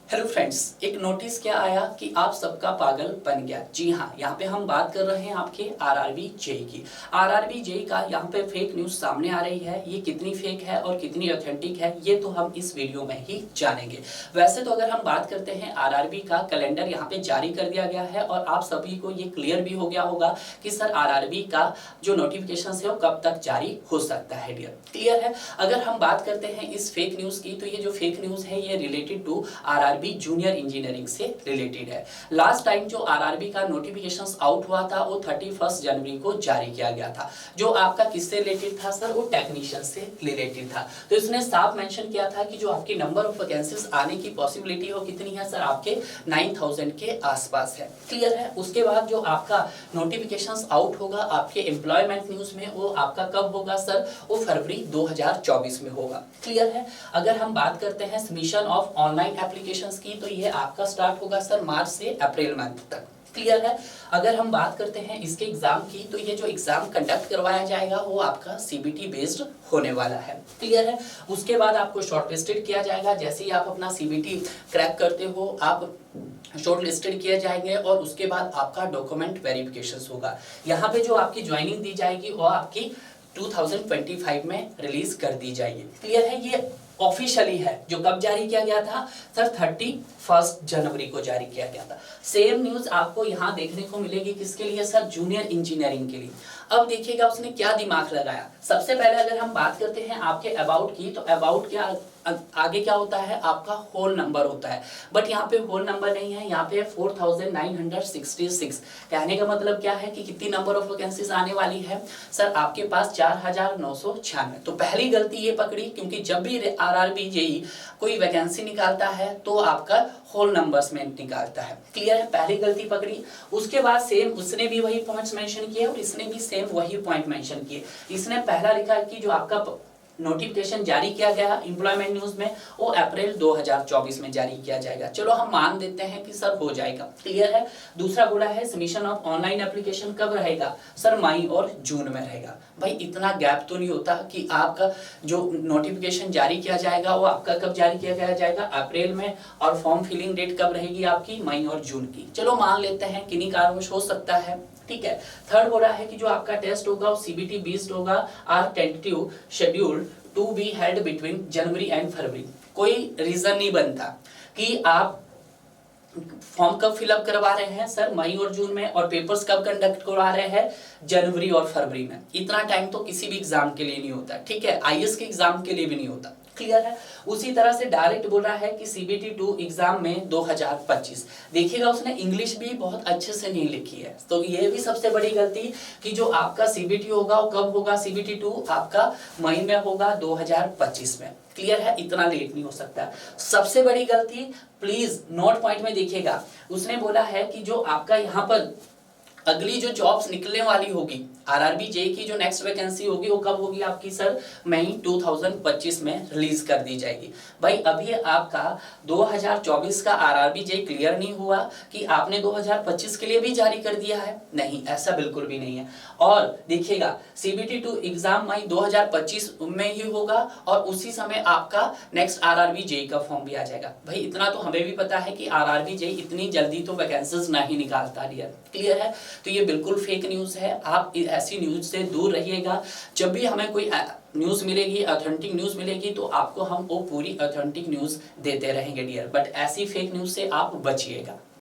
Hello friends, एक notice क्या आया कि आप सबका पागल बन गया। जी हाँ, यहाँ पे हम बात कर रहे हैं आपके आरआरबी जेई की। आरआरबी जेई का यहाँ पे फेक न्यूज़ सामने आ रही है। ये कितनी फेक है और कितनी ऑथेंटिक है ये तो हम इस वीडियो में ही जानेंगे। वैसे तो अगर हम बात करते हैं आरआरबी का कैलेंडर यहाँ पे जारी कर दिया गया है और आप सभी को ये क्लियर भी हो गया होगा कि सर आरआरबी का जो नोटिफिकेशन है वो कब तक जारी हो सकता है। डियर क्लियर है। अगर हम बात करते हैं इस फेक न्यूज़ की, तो ये जो फेक न्यूज़ है ये related to RRB junior engineering से रिलेटेड है। लास्ट टाइम जो आरआरबी का नोटिफिकेशंस आउट हुआ था वो 31 जनवरी को जारी किया गया था। जो आपका किससे रिलेटेड था सर? वो टेक्नीशियन से रिलेटेड था। तो इसने साफ मेंशन किया था कि जो आपकी नंबर ऑफ वैकेंसीज आने की पॉसिबिलिटी हो कितनी है सर? आपके 9000 के आसपास है। क्लियर है। उसके बाद जो आपका नोटिफिकेशंस आउट होगा आपके एम्प्लॉयमेंट न्यूज में, वो आपका कब होगा सर? वो फरवरी 2024 में होगा। क्लियर है। अगर हम बात करते हैं सबमिशन ऑफ ऑनलाइन एप्लीकेशंस की, तो ये आपका स्टार्ट होगा सर मार्च से अप्रैल मंथ तक। क्लियर है। अगर हम बात करते हैं इसके एग्जाम की, तो ये जो एग्जाम कंडक्ट करवाया जाएगा वो आपका सीबीटी बेस्ड होने वाला है। क्लियर है। उसके बाद आपको शॉर्टलिस्टेड किया जाएगा। जैसे ही आप अपना सीबीटी क्रैक करते हो आप शॉर्ट लिस्टेड किए जाएंगे और उसके बाद आपका डॉक्यूमेंट वेरिफिकेशन होगा। यहाँ पे जो आपकी ज्वाइनिंग दी जाएगी वो आपकी 2025 में रिलीज कर दी जाएगी। क्लियर है। ये ऑफिशियली है। जो कब जारी किया गया था सर? 31 जनवरी को जारी किया गया था। सेम न्यूज आपको यहाँ देखने को मिलेगी किसके लिए सर? जूनियर इंजीनियरिंग के लिए। अब देखिएगा उसने क्या दिमाग लगाया। सबसे पहले अगर हम बात करते हैं आपके अबाउट की, तो अबाउट क्या आगे क्या होता है? आपका होल नंबर होता है। बट यहाँ पे होल नंबर नहीं है, यहाँ पे 4966। कहने का मतलब क्या है कि कितनी नंबर ऑफ वैकेंसीज आने वाली है सर? आपके पास 4996। तो पहली गलती ये पकड़ी, क्योंकि जब भी आरआरबी जेई कोई वैकेंसी निकालता है तो आपका होल नंबर्स में निकालता है। क्लियर है। पहली गलती पकड़ी। उसके बाद सेम उसने भी वही पॉइंट्स मेंशन किए और इसने भी सेम वही पॉइंट मेंशन किए। इसने पहला लिखा कि जो आपका नोटिफिकेशन जारी किया गया एम्प्लॉयमेंट न्यूज में वो अप्रैल 2024 में जारी किया जाएगा। चलो हम मान देते हैं कि सर हो जाएगा। क्लियर है। दूसरा बोला है सबमिशन ऑफ ऑनलाइन एप्लीकेशन कब रहेगा सर? मई और जून में रहेगा। भाई इतना गैप तो नहीं होता कि आपका जो नोटिफिकेशन जारी किया जाएगा वो आपका कब जारी किया जाएगा? अप्रैल में। और फॉर्म फिलिंग डेट कब रहेगी आपकी? मई और जून की। चलो मान लेते हैं किन्हीं कारणवश हो सकता है। ठीक है। थर्ड बोला है कि जो आपका टेस्ट होगा वो सीबीटी बेस्ड होगा। Are tentative schedule to be held between January and February. कोई रीजन नहीं बनता कि आप फॉर्म कब फिलअप करवा रहे हैं सर? मई और जून में। और पेपर्स कब कंडक्ट करवा रहे हैं? जनवरी और फरवरी में। इतना टाइम तो किसी भी एग्जाम के लिए नहीं होता। ठीक है। आईएएस के एग्जाम के लिए भी नहीं होता। क्लियर है। उसी तरह से डायरेक्ट बोल रहा है कि सीबीटी 2 एग्जाम में 2025। देखिएगा उसने इंग्लिश भी बहुत अच्छे से नहीं लिखी है। तो ये भी सबसे बड़ी गलती कि जो आपका सीबीटी होगा वो कब होगा? सीबीटी 2 आपका मई में होगा 2025 में। क्लियर है। इतना लेट नहीं हो सकता। सबसे बड़ी गलती प्लीज नोट पॉइंट में देखिएगा। उसने बोला है कि जो आपका यहाँ पर अगली जो जॉब्स निकलने वाली होगी आरआरबी जेई की, जो नेक्स्ट वैकेंसी होगी वो कब होगी आपकी सर? मई 2025 में रिलीज कर दी जाएगी। भाई अभी आपका 2024 का आरआरबी जेई क्लियर नहीं हुआ कि आपने 2025 के लिए भी जारी कर दिया है? नहीं, ऐसा बिल्कुल भी नहीं है। और देखिएगा सीबीटी 2 एग्जाम मई 2025 में ही होगा और उसी समय आपका नेक्स्ट आरआरबी जेई का फॉर्म भी आ जाएगा। भाई इतना तो हमें भी पता है कि आरआरबी जेई इतनी जल्दी तो वैकेंसीज नहीं निकालता। डियर क्लियर है। तो ये बिल्कुल फेक न्यूज़ है। आप ऐसी न्यूज़ से दूर रहिएगा। जब भी हमें कोई न्यूज़ मिलेगी, ऑथेंटिक न्यूज़ मिलेगी, तो आपको हम वो पूरी ऑथेंटिक न्यूज़ देते रहेंगे डियर। बट ऐसी फेक न्यूज़ से आप बचिएगा।